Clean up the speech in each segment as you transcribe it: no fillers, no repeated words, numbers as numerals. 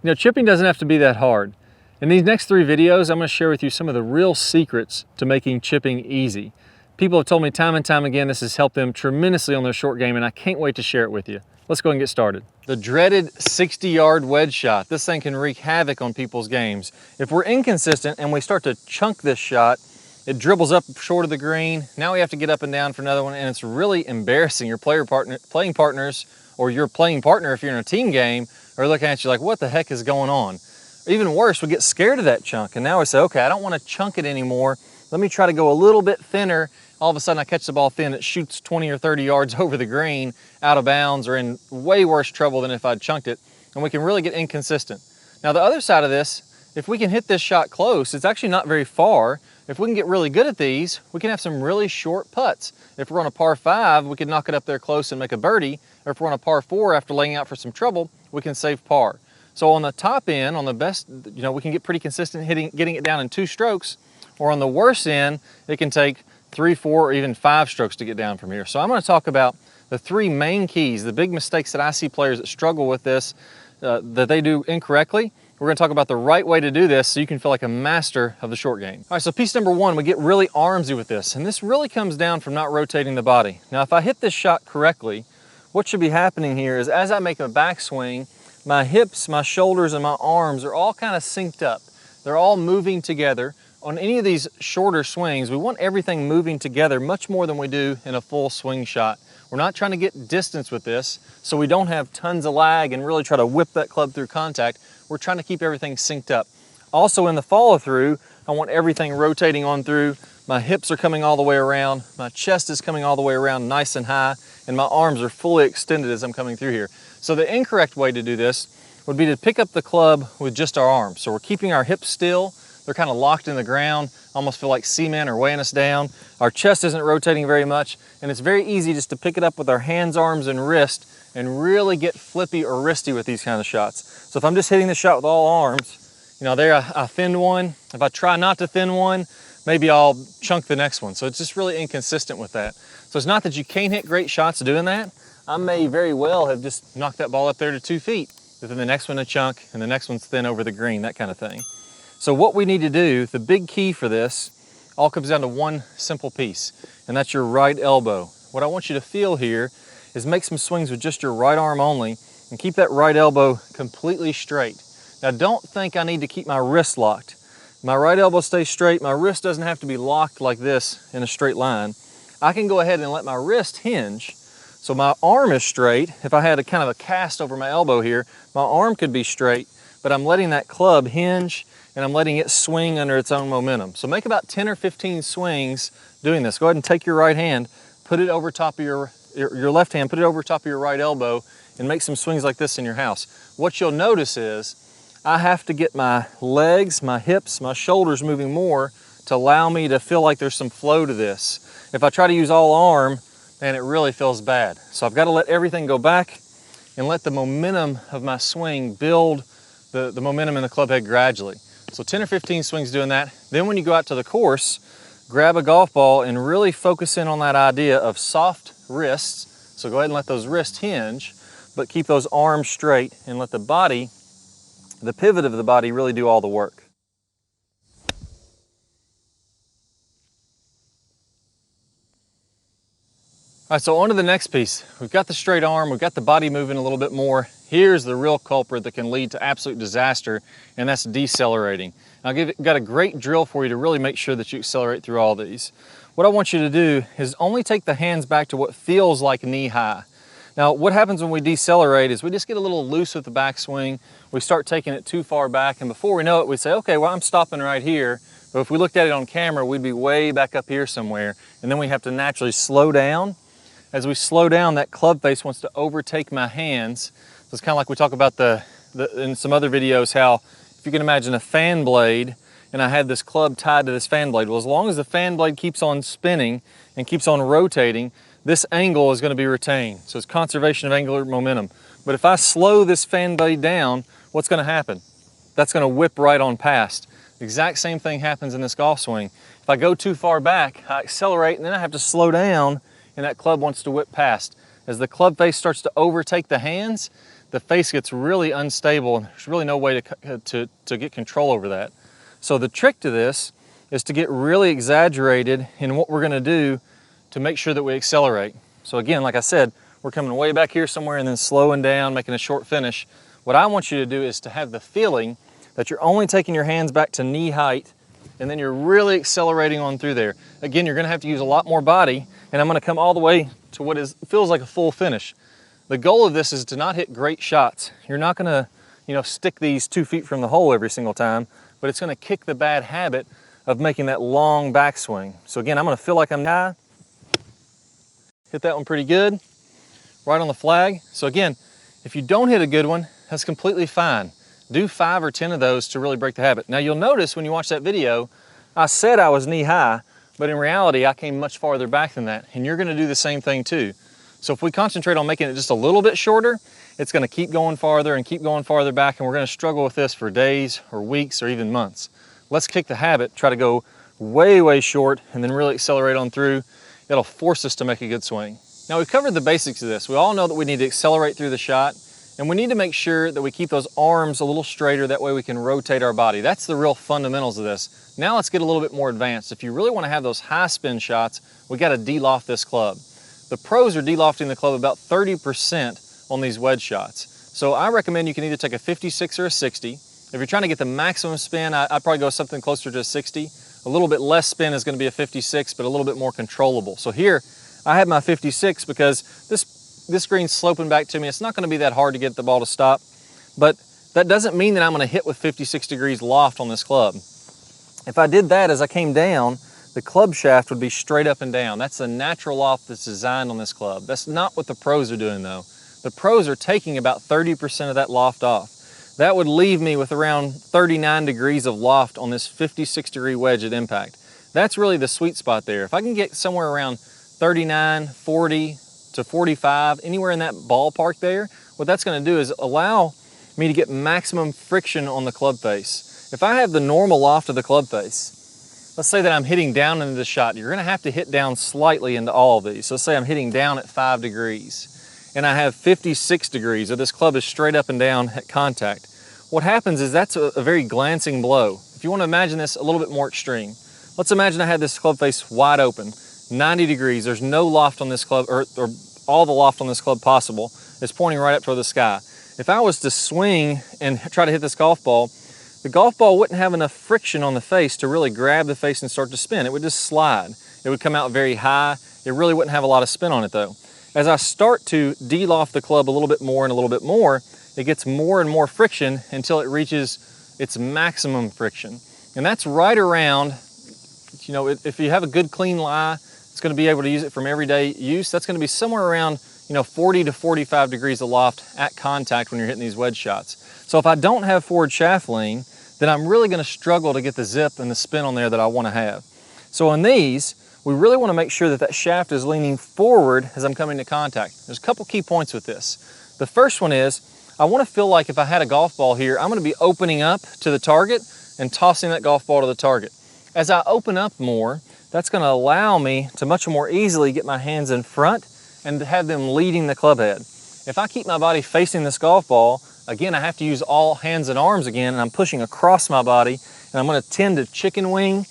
You know, chipping doesn't have to be that hard. In these next 3 videos, I'm going to share with you some of the real secrets to making chipping easy. People have told me time and time again this has helped them tremendously on their short game, and I can't wait to share it with you. Let's go and get started. The dreaded 60-yard wedge shot. This thing can wreak havoc on people's games. If we're inconsistent and we start to chunk this shot, it dribbles up short of the green. Now we have to get up and down for another one, and it's really embarrassing. Your playing partners, or your playing partner if you're in a team game, are looking at you like, what the heck is going on? Even worse, we get scared of that chunk, and now we say, okay, I don't want to chunk it anymore. Let me try to go a little bit thinner. All of a sudden I catch the ball thin, it shoots 20 or 30 yards over the green, out of bounds, or in way worse trouble than if I'd chunked it, and we can really get inconsistent. Now the other side of this, if we can hit this shot close, it's actually not very far. If we can get really good at these, we can have some really short putts. If we're on a par 5, we can knock it up there close and make a birdie, or if we're on a par 4 after laying out for some trouble, we can save par. So on the top end, on the best, you know, we can get pretty consistent getting it down in 2 strokes, or on the worst end, it can take 3, 4, or even 5 strokes to get down from here. So I'm going to talk about the 3 main keys, the big mistakes that I see players that struggle with this, that they do incorrectly. We're going to talk about the right way to do this so you can feel like a master of the short game. All right, so piece number 1, we get really armsy with this, and this really comes down from not rotating the body. Now, if I hit this shot correctly, what should be happening here is as I make a backswing, my hips, my shoulders, and my arms are all kind of synced up. They're all moving together. On any of these shorter swings, we want everything moving together much more than we do in a full swing shot. We're not trying to get distance with this, so we don't have tons of lag and really try to whip that club through contact. We're trying to keep everything synced up. Also in the follow through, I want everything rotating on through. My hips are coming all the way around, my chest is coming all the way around nice and high, and my arms are fully extended as I'm coming through here. So the incorrect way to do this would be to pick up the club with just our arms. So we're keeping our hips still, they're kind of locked in the ground, almost feel like cement are weighing us down. Our chest isn't rotating very much, and it's very easy just to pick it up with our hands, arms, and wrist and really get flippy or wristy with these kind of shots. So if I'm just hitting the shot with all arms, you know, there I thinned one. If I try not to thin one, maybe I'll chunk the next one. So it's just really inconsistent with that. So it's not that you can't hit great shots doing that. I may very well have just knocked that ball up there to 2 feet, but then the next one a chunk, and the next one's thin over the green, that kind of thing. So what we need to do, the big key for this, all comes down to one simple piece, and that's your right elbow. What I want you to feel here is make some swings with just your right arm only, and keep that right elbow completely straight. Now don't think I need to keep my wrist locked. My right elbow stays straight, my wrist doesn't have to be locked like this in a straight line. I can go ahead and let my wrist hinge. So my arm is straight. If I had a kind of a cast over my elbow here, my arm could be straight, but I'm letting that club hinge and I'm letting it swing under its own momentum. So make about 10 or 15 swings doing this. Go ahead and take your right hand, put it over top of your left hand, put it over top of your right elbow, and make some swings like this in your house. What you'll notice is I have to get my legs, my hips, my shoulders moving more to allow me to feel like there's some flow to this. If I try to use all arm, and it really feels bad. So I've got to let everything go back and let the momentum of my swing build the momentum in the club head gradually. So 10 or 15 swings doing that. Then when you go out to the course, grab a golf ball and really focus in on that idea of soft wrists. So go ahead and let those wrists hinge, but keep those arms straight and let the body, the pivot of the body, really do all the work. All right, so on to the next piece. We've got the straight arm, we've got the body moving a little bit more. Here's the real culprit that can lead to absolute disaster, and that's decelerating. I've got a great drill for you to really make sure that you accelerate through all these. What I want you to do is only take the hands back to what feels like knee high. Now, what happens when we decelerate is we just get a little loose with the backswing. We start taking it too far back, and before we know it, we say, okay, well, I'm stopping right here. But if we looked at it on camera, we'd be way back up here somewhere, and then we have to naturally slow down. As we slow down, that club face wants to overtake my hands. So it's kind of like we talk about in some other videos, how if you can imagine a fan blade and I had this club tied to this fan blade. Well, as long as the fan blade keeps on spinning and keeps on rotating, this angle is going to be retained. So it's conservation of angular momentum. But if I slow this fan blade down, what's going to happen? That's going to whip right on past. The exact same thing happens in this golf swing. If I go too far back, I accelerate and then I have to slow down, and that club wants to whip past. As the club face starts to overtake the hands, the face gets really unstable and there's really no way to get control over that. So the trick to this is to get really exaggerated in what we're gonna do to make sure that we accelerate. So again, like I said, we're coming way back here somewhere and then slowing down, making a short finish. What I want you to do is to have the feeling that you're only taking your hands back to knee height and then you're really accelerating on through there. Again, you're gonna have to use a lot more body, and I'm gonna come all the way to what feels like a full finish. The goal of this is to not hit great shots. You're not gonna, stick these 2 feet from the hole every single time, but it's gonna kick the bad habit of making that long backswing. So again, I'm gonna feel like I'm high. Hit that one pretty good, right on the flag. So again, if you don't hit a good one, that's completely fine. Do 5 or 10 of those to really break the habit. Now you'll notice when you watch that video, I said I was knee high, but in reality, I came much farther back than that, and you're gonna do the same thing too. So if we concentrate on making it just a little bit shorter, it's gonna keep going farther and keep going farther back, and we're gonna struggle with this for days or weeks or even months. Let's kick the habit, try to go way, way short, and then really accelerate on through. It'll force us to make a good swing. Now we've covered the basics of this. We all know that we need to accelerate through the shot, and we need to make sure that we keep those arms a little straighter, that way we can rotate our body. That's the real fundamentals of this. Now let's get a little bit more advanced. If you really want to have those high spin shots, we got to de-loft this club. The pros are de-lofting the club about 30% on these wedge shots. So I recommend you can either take a 56 or a 60. If you're trying to get the maximum spin, I'd probably go something closer to a 60. A little bit less spin is going to be a 56, but a little bit more controllable. So here, I have my 56 because this green's sloping back to me. It's not going to be that hard to get the ball to stop, but that doesn't mean that I'm going to hit with 56 degrees loft on this club. If I did that as I came down, the club shaft would be straight up and down. That's the natural loft that's designed on this club. That's not what the pros are doing though. The pros are taking about 30% of that loft off. That would leave me with around 39 degrees of loft on this 56 degree wedge at impact. That's really the sweet spot there. If I can get somewhere around 39, 40 to 45, anywhere in that ballpark there, what that's gonna do is allow me to get maximum friction on the club face. If I have the normal loft of the club face, let's say that I'm hitting down into the shot, you're gonna have to hit down slightly into all of these. So let's say I'm hitting down at 5 degrees and I have 56 degrees, or this club is straight up and down at contact. What happens is that's a very glancing blow. If you wanna imagine this a little bit more extreme, let's imagine I had this club face wide open, 90 degrees, there's no loft on this club, or all the loft on this club possible. It's pointing right up toward the sky. If I was to swing and try to hit this golf ball, the golf ball wouldn't have enough friction on the face to really grab the face and start to spin. It would just slide. It would come out very high. It really wouldn't have a lot of spin on it though. As I start to de-loft the club a little bit more and a little bit more, it gets more and more friction until it reaches its maximum friction. And that's right around, if you have a good clean lie, it's going to be able to use it from everyday use. That's going to be somewhere around 40 to 45 degrees of loft at contact when you're hitting these wedge shots. So if I don't have forward shaft lean, then I'm really going to struggle to get the zip and the spin on there that I want to have. So on these, we really want to make sure that that shaft is leaning forward as I'm coming to contact. There's a couple key points with this. The first one is, I want to feel like if I had a golf ball here, I'm going to be opening up to the target and tossing that golf ball to the target. As I open up more, that's going to allow me to much more easily get my hands in front and have them leading the club head. If I keep my body facing this golf ball, again, I have to use all hands and arms again, and I'm pushing across my body, and I'm going to tend to chicken wing.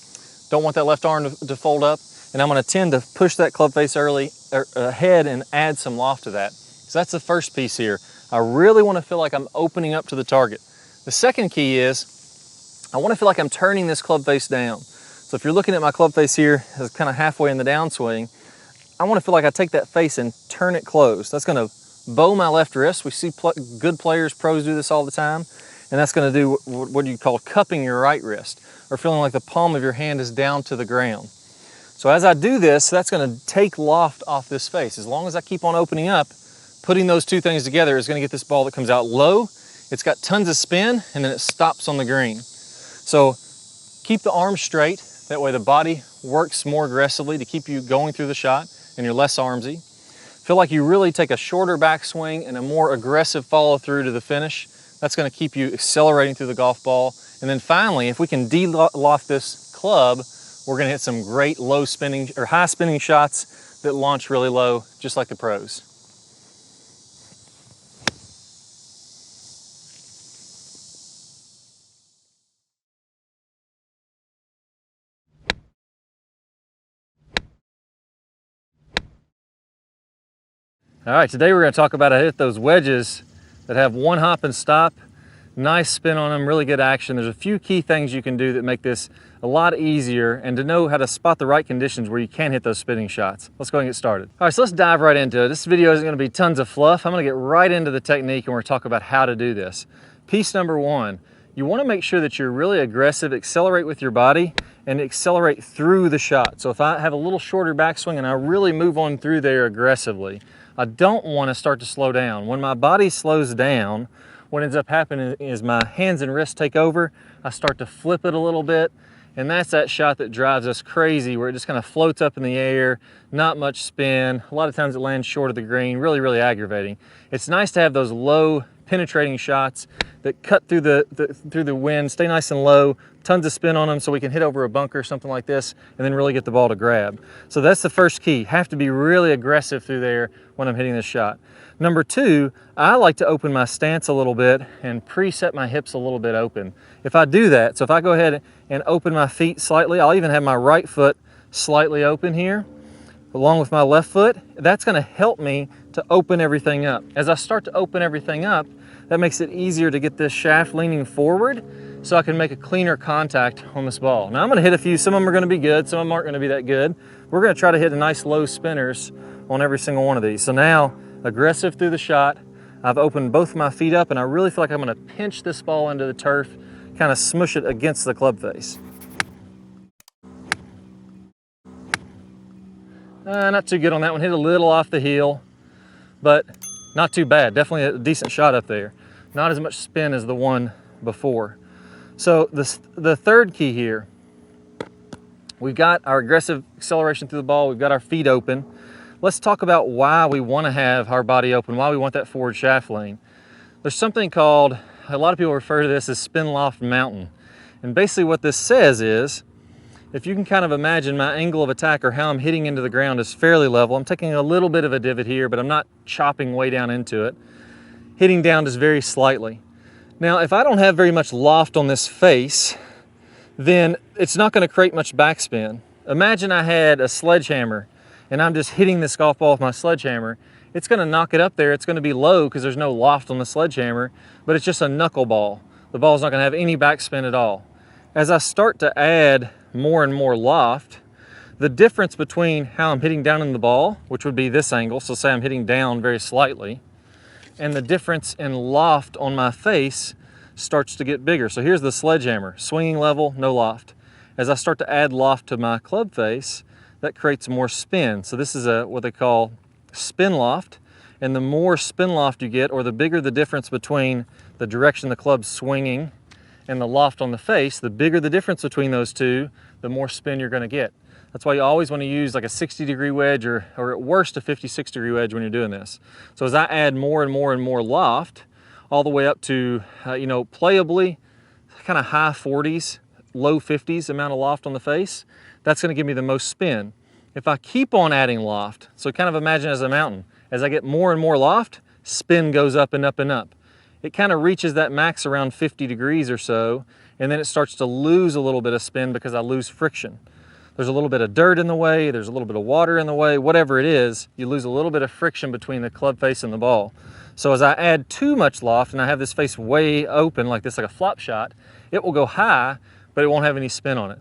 Don't want that left arm to fold up, and I'm going to tend to push that club face ahead and add some loft to that. So that's the first piece here. I really want to feel like I'm opening up to the target. The second key is I want to feel like I'm turning this club face down. So if you're looking at my club face here, it's kind of halfway in the downswing, I want to feel like I take that face and turn it closed. That's going to bow my left wrist. We see good players, pros do this all the time. And that's going to do what you call cupping your right wrist, or feeling like the palm of your hand is down to the ground. So as I do this, that's going to take loft off this face. As long as I keep on opening up, putting those two things together is going to get this ball that comes out low. It's got tons of spin, and then it stops on the green. So keep the arms straight. That way the body works more aggressively to keep you going through the shot, and you're less armsy. Feel like you really take a shorter backswing and a more aggressive follow through to the finish. That's going to keep you accelerating through the golf ball. And then finally, if we can de-loft this club, we're going to hit some great low spinning or high spinning shots that launch really low, just like the pros. All right, today we're going to talk about how to hit those wedges that have one hop and stop, nice spin on them, really good action. There's a few key things you can do that make this a lot easier and to know how to spot the right conditions where you can hit those spinning shots. Let's go and get started. All right, so let's dive right into it. This video isn't going to be tons of fluff. I'm going to get right into the technique and we're going to talk about how to do this. Piece number one, you want to make sure that you're really aggressive, accelerate with your body and accelerate through the shot. So if I have a little shorter backswing and I really move on through there aggressively, I don't want to start to slow down. When my body slows down, what ends up happening is my hands and wrists take over, I start to flip it a little bit, and that's that shot that drives us crazy where it just kind of floats up in the air, not much spin. A lot of times it lands short of the green, really, really aggravating. It's nice to have those low penetrating shots that cut through the wind, stay nice and low, tons of spin on them so we can hit over a bunker or something like this and then really get the ball to grab. So that's the first key. Have to be really aggressive through there when I'm hitting this shot. Number two, I like to open my stance a little bit and preset my hips a little bit open. If I do that, so if I go ahead and open my feet slightly, I'll even have my right foot slightly open here along with my left foot, that's going to help me to open everything up. As I start to open everything up, that makes it easier to get this shaft leaning forward so I can make a cleaner contact on this ball. Now I'm going to hit a few, some of them are going to be good, some of them aren't going to be that good. We're going to try to hit a nice low spinners on every single one of these. So now, aggressive through the shot, I've opened both my feet up and I really feel like I'm going to pinch this ball into the turf, kind of smush it against the club face. Not too good on that one, hit a little off the heel, but not too bad. Definitely a decent shot up there. Not as much spin as the one before. So the third key here, we've got our aggressive acceleration through the ball, we've got our feet open. Let's talk about why we want to have our body open, why we want that forward shaft lean. There's something called, a lot of people refer to this as spin loft mountain. And basically what this says is, if you can kind of imagine my angle of attack or how I'm hitting into the ground is fairly level. I'm taking a little bit of a divot here, but I'm not chopping way down into it. Hitting down just very slightly. Now, if I don't have very much loft on this face, then it's not going to create much backspin. Imagine I had a sledgehammer and I'm just hitting this golf ball with my sledgehammer. It's going to knock it up there. It's going to be low because there's no loft on the sledgehammer, but it's just a knuckleball. The ball's not going to have any backspin at all. As I start to add more and more loft, the difference between how I'm hitting down in the ball, which would be this angle, so say I'm hitting down very slightly, and the difference in loft on my face starts to get bigger. So here's the sledgehammer, swinging level, no loft. As I start to add loft to my club face, that creates more spin. So this is what they call spin loft, and the more spin loft you get, or the bigger the difference between the direction the club's swinging and the loft on the face, the bigger the difference between those two, the more spin you're going to get. That's why you always want to use like a 60-degree wedge or at worst a 56-degree wedge when you're doing this. So as I add more and more and more loft, all the way up to, playably kind of high 40s, low 50s amount of loft on the face, that's going to give me the most spin. If I keep on adding loft, so kind of imagine as a mountain, as I get more and more loft, spin goes up and up and up. It kind of reaches that max around 50 degrees or so, and then it starts to lose a little bit of spin because I lose friction. There's a little bit of dirt in the way, there's a little bit of water in the way, whatever it is, you lose a little bit of friction between the club face and the ball. So as I add too much loft and I have this face way open like this, like a flop shot, it will go high, but it won't have any spin on it.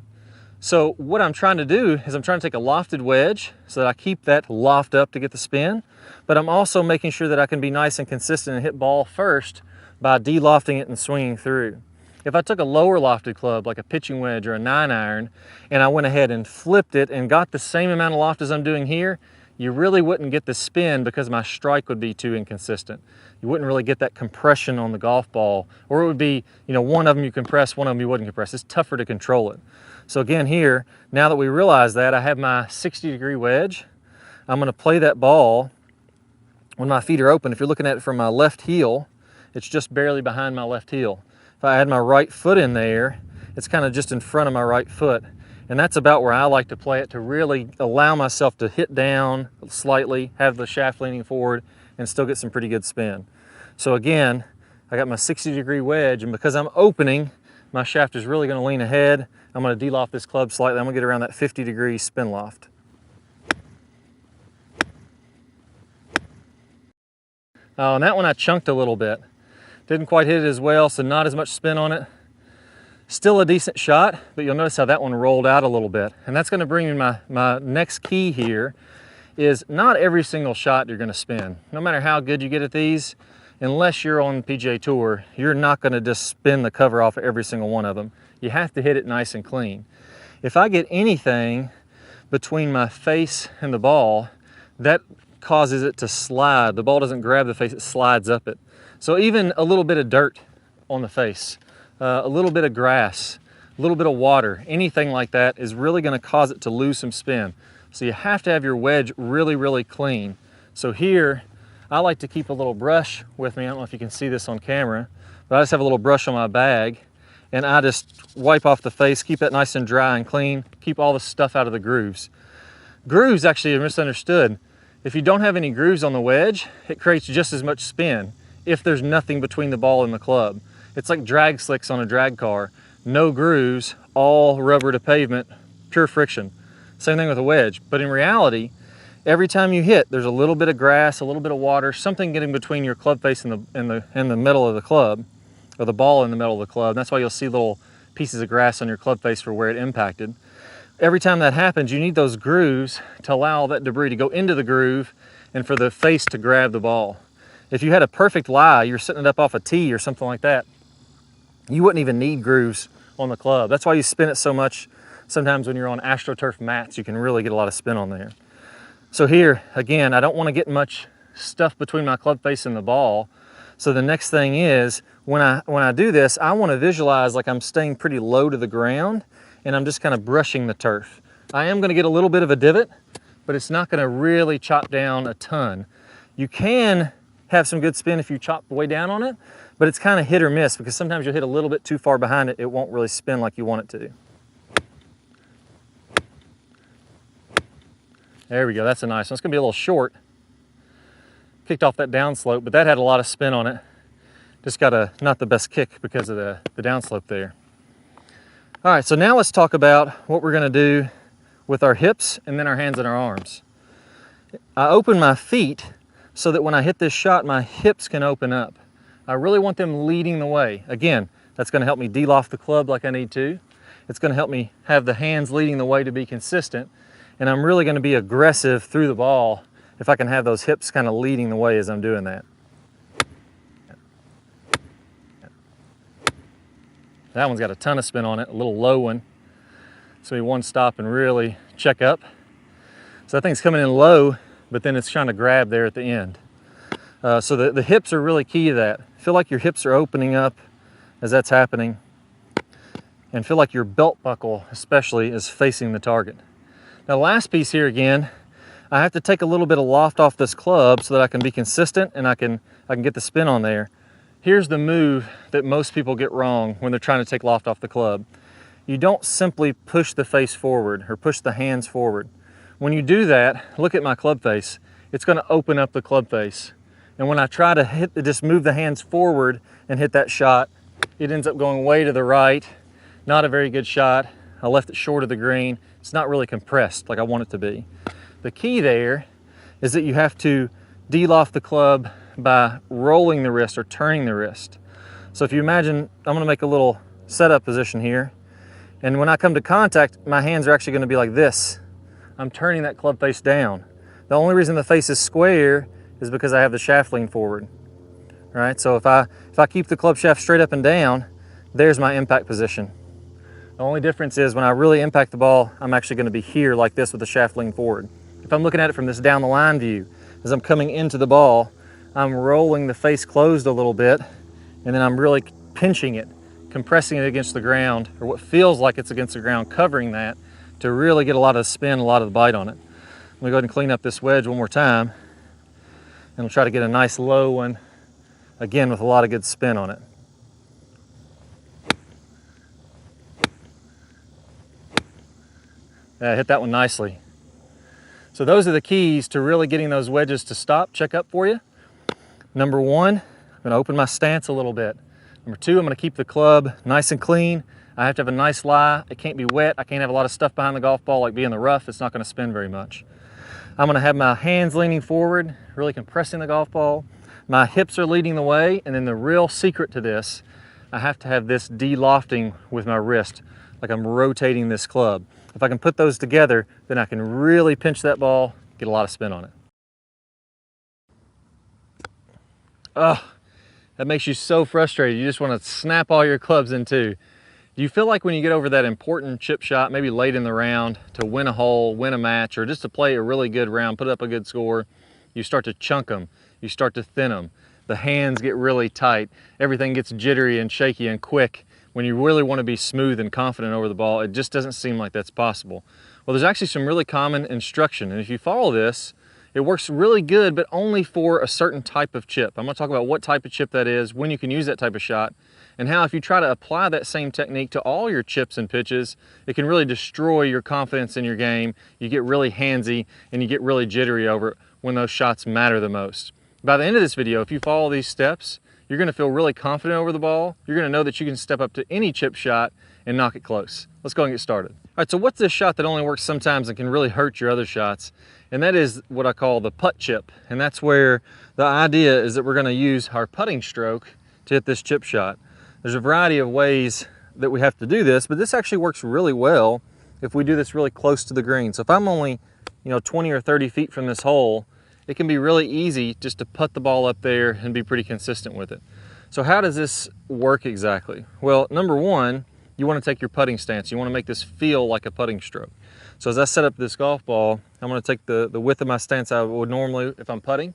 So what I'm trying to do is I'm trying to take a lofted wedge so that I keep that loft up to get the spin, but I'm also making sure that I can be nice and consistent and hit ball first by de-lofting it and swinging through. If I took a lower lofted club like a pitching wedge or a 9-iron and I went ahead and flipped it and got the same amount of loft as I'm doing here, you really wouldn't get the spin because my strike would be too inconsistent. You wouldn't really get that compression on the golf ball, or it would be, one of them you compress, one of them you wouldn't compress. It's tougher to control it. So again here, now that we realize that, I have my 60-degree wedge. I'm going to play that ball when my feet are open. If you're looking at it from my left heel, it's just barely behind my left heel. If I add my right foot in there, it's kind of just in front of my right foot. And that's about where I like to play it, to really allow myself to hit down slightly, have the shaft leaning forward, and still get some pretty good spin. So again, I got my 60-degree wedge, and because I'm opening, my shaft is really going to lean ahead. I'm going to de-loft this club slightly. I'm going to get around that 50-degree spin loft. On that one I chunked a little bit. Didn't quite hit it as well, so not as much spin on it. Still a decent shot, but you'll notice how that one rolled out a little bit. And that's gonna bring me my next key here is not every single shot you're gonna spin. No matter how good you get at these, unless you're on PGA Tour, you're not gonna just spin the cover off of every single one of them. You have to hit it nice and clean. If I get anything between my face and the ball, that causes it to slide. The ball doesn't grab the face, it slides up it. So even a little bit of dirt on the face, a little bit of grass, a little bit of water, anything like that is really gonna cause it to lose some spin. So you have to have your wedge really, really clean. So here, I like to keep a little brush with me. I don't know if you can see this on camera, but I just have a little brush on my bag and I just wipe off the face, keep it nice and dry and clean, keep all the stuff out of the grooves. Grooves actually are misunderstood. If you don't have any grooves on the wedge, it creates just as much spin if there's nothing between the ball and the club. It's like drag slicks on a drag car. No grooves, all rubber to pavement, pure friction. Same thing with a wedge. But in reality, every time you hit, there's a little bit of grass, a little bit of water, something getting between your club face and the middle of the club, or the ball in the middle of the club. That's why you'll see little pieces of grass on your club face for where it impacted. Every time that happens, you need those grooves to allow that debris to go into the groove and for the face to grab the ball. If you had a perfect lie, you're setting it up off a tee or something like that, you wouldn't even need grooves on the club. That's why you spin it so much. Sometimes when you're on AstroTurf mats, you can really get a lot of spin on there. So here, again, I don't want to get much stuff between my club face and the ball. So the next thing is, when I do this, I want to visualize like I'm staying pretty low to the ground and I'm just kind of brushing the turf. I am going to get a little bit of a divot, but it's not going to really chop down a ton. You can have some good spin if you chop way down on it, but it's kind of hit or miss because sometimes you'll hit a little bit too far behind it, it won't really spin like you want it to. There we go, that's a nice one. It's gonna be a little short. Kicked off that downslope, but that had a lot of spin on it. Just got not the best kick because of the downslope there. All right, so now let's talk about what we're gonna do with our hips and then our hands and our arms. I open my feet so that when I hit this shot, my hips can open up. I really want them leading the way. Again, that's gonna help me deloft the club like I need to. It's gonna help me have the hands leading the way to be consistent. And I'm really gonna be aggressive through the ball if I can have those hips kind of leading the way as I'm doing that. That one's got a ton of spin on it, a little low one. So we one stop and really check up. So that thing's coming in low, but then it's trying to grab there at the end. So the hips are really key to that. Feel like your hips are opening up as that's happening. And feel like your belt buckle especially is facing the target. Now the last piece here again, I have to take a little bit of loft off this club so that I can be consistent and I can get the spin on there. Here's the move that most people get wrong when they're trying to take loft off the club. You don't simply push the face forward or push the hands forward. When you do that, look at my club face. It's gonna open up the club face. And when I try to just move the hands forward and hit that shot, it ends up going way to the right. Not a very good shot. I left it short of the green. It's not really compressed like I want it to be. The key there is that you have to deloft the club by rolling the wrist or turning the wrist. So if you imagine, I'm gonna make a little setup position here. And when I come to contact, my hands are actually gonna be like this. I'm turning that club face down. The only reason the face is square is because I have the shaft lean forward. All right, so if I keep the club shaft straight up and down, there's my impact position. The only difference is when I really impact the ball, I'm actually gonna be here like this with the shaft lean forward. If I'm looking at it from this down the line view, as I'm coming into the ball, I'm rolling the face closed a little bit, and then I'm really pinching it, compressing it against the ground, or what feels like it's against the ground, covering that to really get a lot of spin, a lot of the bite on it. Let me go ahead and clean up this wedge one more time, and we'll try to get a nice low one, again with a lot of good spin on it. Yeah, I hit that one nicely. So those are the keys to really getting those wedges to stop, check up for you. Number one, I'm gonna open my stance a little bit. Number two, I'm gonna keep the club nice and clean. I have to have a nice lie. It can't be wet. I can't have a lot of stuff behind the golf ball like being the rough. It's not gonna spin very much. I'm gonna have my hands leaning forward, really compressing the golf ball. My hips are leading the way, and then the real secret to this, I have to have this delofting with my wrist, like I'm rotating this club. If I can put those together, then I can really pinch that ball, get a lot of spin on it. Ugh, that makes you so frustrated. You just want to snap all your clubs in two. Do you feel like when you get over that important chip shot, maybe late in the round, to win a hole, win a match, or just to play a really good round, put up a good score, you start to chunk them, you start to thin them, the hands get really tight, everything gets jittery and shaky and quick. When you really want to be smooth and confident over the ball, it just doesn't seem like that's possible. Well, there's actually some really common instruction, and if you follow this, it works really good, but only for a certain type of chip. I'm going to talk about what type of chip that is, when you can use that type of shot, and how if you try to apply that same technique to all your chips and pitches, it can really destroy your confidence in your game. You get really handsy and you get really jittery over it when those shots matter the most. By the end of this video, if you follow these steps, you're going to feel really confident over the ball. You're going to know that you can step up to any chip shot and knock it close. Let's go and get started. All right, so what's this shot that only works sometimes and can really hurt your other shots? And that is what I call the putt chip. And that's where the idea is that we're going to use our putting stroke to hit this chip shot. There's a variety of ways that we have to do this, but this actually works really well if we do this really close to the green. So if I'm only, 20 or 30 feet from this hole, it can be really easy just to putt the ball up there and be pretty consistent with it. So how does this work exactly? Well, number one, you want to take your putting stance. You want to make this feel like a putting stroke. So as I set up this golf ball, I'm going to take the width of my stance I would normally if I'm putting.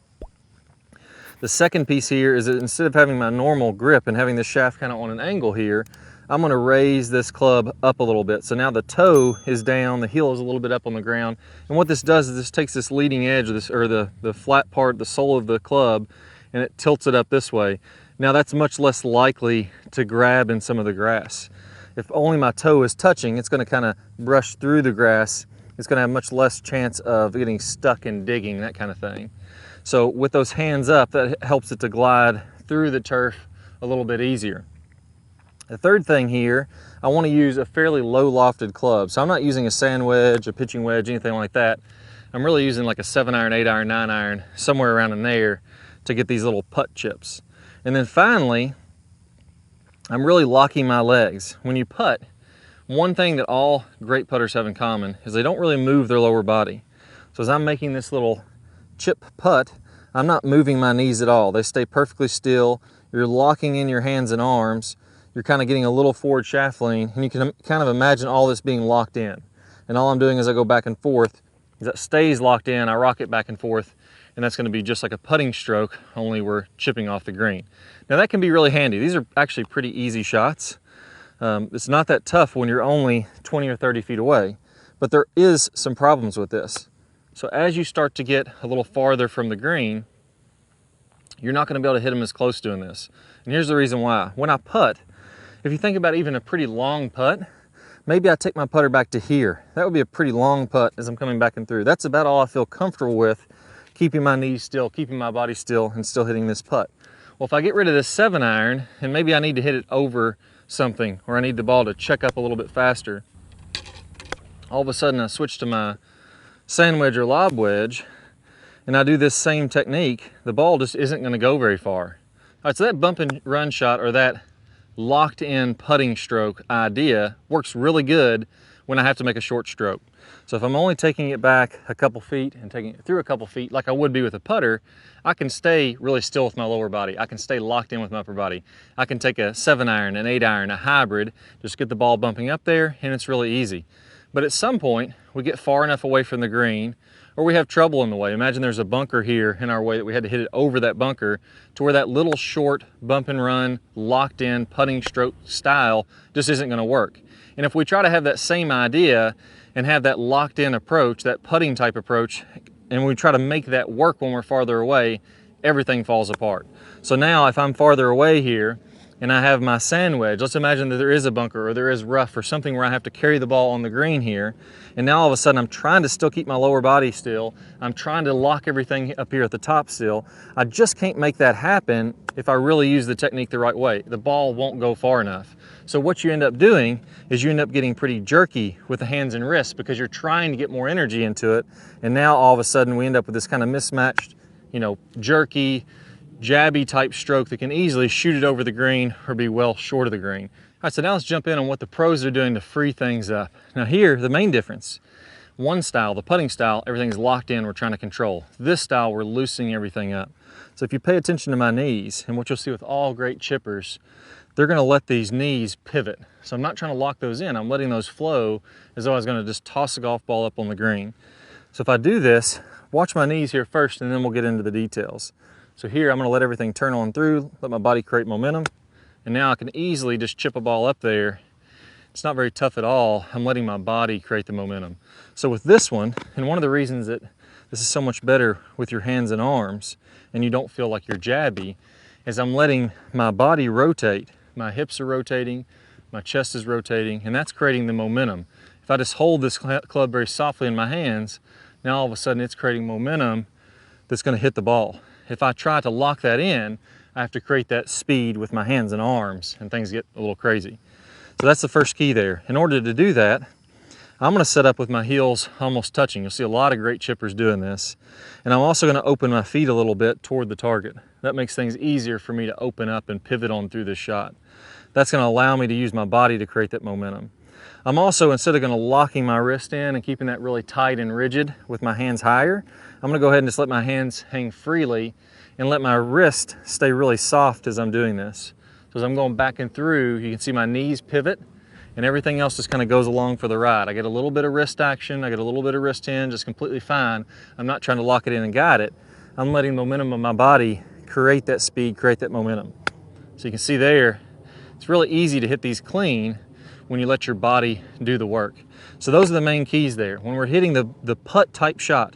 The second piece here is that instead of having my normal grip and having the shaft kind of on an angle here, I'm going to raise this club up a little bit. So now the toe is down, the heel is a little bit up on the ground. And what this does is this takes this leading edge of this, or the flat part, the sole of the club, and it tilts it up this way. Now that's much less likely to grab in some of the grass. If only my toe is touching, it's going to kind of brush through the grass. It's going to have much less chance of getting stuck and digging, that kind of thing. So with those hands up, that helps it to glide through the turf a little bit easier. The third thing here, I want to use a fairly low lofted club. So I'm not using a sand wedge, a pitching wedge, anything like that. I'm really using like a 7-iron, 8-iron, 9-iron, somewhere around in there to get these little putt chips. And then finally, I'm really locking my legs. When you putt, one thing that all great putters have in common is they don't really move their lower body. So as I'm making this little chip putt, I'm not moving my knees at all. They stay perfectly still. You're locking in your hands and arms. You're kind of getting a little forward shaft lean, and you can kind of imagine all this being locked in. And all I'm doing as I go back and forth is that stays locked in. I rock it back and forth, and that's going to be just like a putting stroke, only we're chipping off the green. Now that can be really handy. These are actually pretty easy shots. It's not that tough when you're only 20 or 30 feet away, but there is some problems with this. So as you start to get a little farther from the green, you're not going to be able to hit them as close doing this. And here's the reason why. When I putt, if you think about even a pretty long putt, maybe I take my putter back to here. That would be a pretty long putt as I'm coming back and through. That's about all I feel comfortable with, keeping my knees still, keeping my body still, and still hitting this putt. Well, if I get rid of this 7-iron, and maybe I need to hit it over something, or I need the ball to check up a little bit faster, all of a sudden I switch to my sand wedge or lob wedge, and I do this same technique, the ball just isn't going to go very far. All right, so that bump and run shot, or that locked in putting stroke idea, works really good when I have to make a short stroke. So if I'm only taking it back a couple feet and taking it through a couple feet like I would be with a putter, I can stay really still with my lower body. I can stay locked in with my upper body. I can take a 7-iron, an 8-iron, a hybrid, just get the ball bumping up there, and it's really easy. But at some point, we get far enough away from the green, or we have trouble in the way. Imagine there's a bunker here in our way that we had to hit it over that bunker, to where that little short bump and run, locked in putting stroke style just isn't going to work. And if we try to have that same idea and have that locked in approach, that putting type approach, and we try to make that work when we're farther away, everything falls apart. So now if I'm farther away here and I have my sand wedge, let's imagine that there is a bunker or there is rough or something where I have to carry the ball on the green here, and now all of a sudden I'm trying to still keep my lower body still, I'm trying to lock everything up here at the top still. I just can't make that happen if I really use the technique the right way. The ball won't go far enough. So what you end up doing is you end up getting pretty jerky with the hands and wrists because you're trying to get more energy into it, and now all of a sudden we end up with this kind of mismatched, jerky, jabby type stroke that can easily shoot it over the green or be well short of the green. All right, so now let's jump in on what the pros are doing to free things up. Now here, the main difference. One style, the putting style, everything's locked in, we're trying to control. This style, we're loosening everything up. So if you pay attention to my knees, and what you'll see with all great chippers, they're gonna let these knees pivot. So I'm not trying to lock those in, I'm letting those flow as though I was gonna just toss a golf ball up on the green. So if I do this, watch my knees here first and then we'll get into the details. So here I'm gonna let everything turn on through, let my body create momentum, and now I can easily just chip a ball up there. It's not very tough at all. I'm letting my body create the momentum. So with this one, and one of the reasons that this is so much better with your hands and arms, and you don't feel like you're jabby, is I'm letting my body rotate. My hips are rotating, my chest is rotating, and that's creating the momentum. If I just hold this club very softly in my hands, now all of a sudden it's creating momentum that's gonna hit the ball. If I try to lock that in, I have to create that speed with my hands and arms, and things get a little crazy. So that's the first key there. In order to do that, I'm gonna set up with my heels almost touching. You'll see a lot of great chippers doing this. And I'm also gonna open my feet a little bit toward the target. That makes things easier for me to open up and pivot on through this shot. That's gonna allow me to use my body to create that momentum. I'm also, instead of gonna locking my wrist in and keeping that really tight and rigid with my hands higher, I'm gonna go ahead and just let my hands hang freely and let my wrist stay really soft as I'm doing this. So as I'm going back and through, you can see my knees pivot and everything else just kind of goes along for the ride. I get a little bit of wrist action, I get a little bit of wrist hinge, it's completely fine. I'm not trying to lock it in and guide it. I'm letting the momentum of my body create that speed, create that momentum. So you can see there, it's really easy to hit these clean when you let your body do the work. So those are the main keys there. When we're hitting the putt type shot,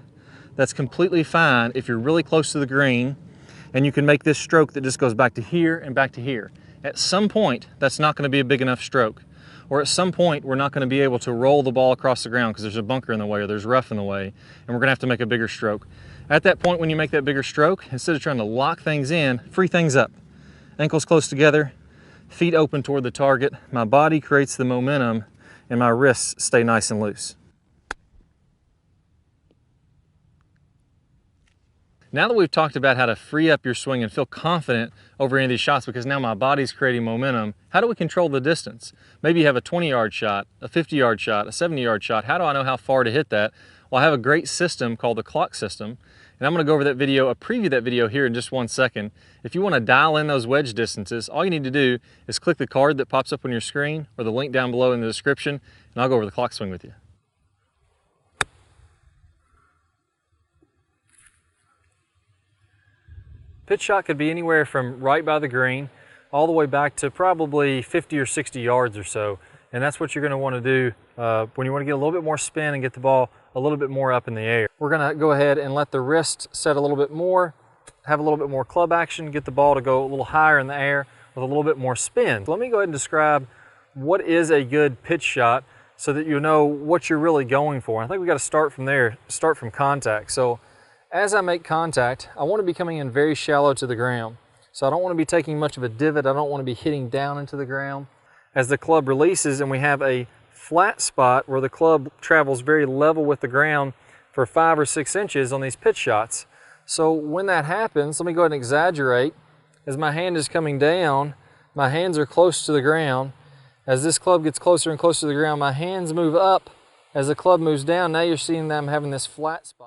that's completely fine if you're really close to the green and you can make this stroke that just goes back to here and back to here. At some point, that's not gonna be a big enough stroke. Or at some point, we're not gonna be able to roll the ball across the ground because there's a bunker in the way or there's rough in the way, and we're gonna have to make a bigger stroke. At that point, when you make that bigger stroke, instead of trying to lock things in, free things up. Ankles close together, feet open toward the target, my body creates the momentum, and my wrists stay nice and loose. Now that we've talked about how to free up your swing and feel confident over any of these shots because now my body's creating momentum, how do we control the distance? Maybe you have a 20-yard shot, a 50-yard shot, a 70-yard shot. How do I know how far to hit that? Well, I have a great system called the clock system, and I'm gonna go over that video, preview that video here in just 1 second. If you wanna dial in those wedge distances, all you need to do is click the card that pops up on your screen or the link down below in the description, and I'll go over the clock swing with you. Pitch shot could be anywhere from right by the green all the way back to probably 50 or 60 yards or so. And that's what you're gonna wanna do when you wanna get a little bit more spin and get the ball a little bit more up in the air. We're gonna go ahead and let the wrist set a little bit more, have a little bit more club action, get the ball to go a little higher in the air with a little bit more spin. So let me go ahead and describe what is a good pitch shot so that you know what you're really going for. I think we gotta start from there, start from contact. So as I make contact, I want to be coming in very shallow to the ground. So I don't want to be taking much of a divot. I don't want to be hitting down into the ground. As the club releases and we have a flat spot where the club travels very level with the ground for 5 or 6 inches on these pitch shots. So when that happens, let me go ahead and exaggerate. As my hand is coming down, my hands are close to the ground. As this club gets closer and closer to the ground, my hands move up. As the club moves down, now you're seeing that I'm having this flat spot.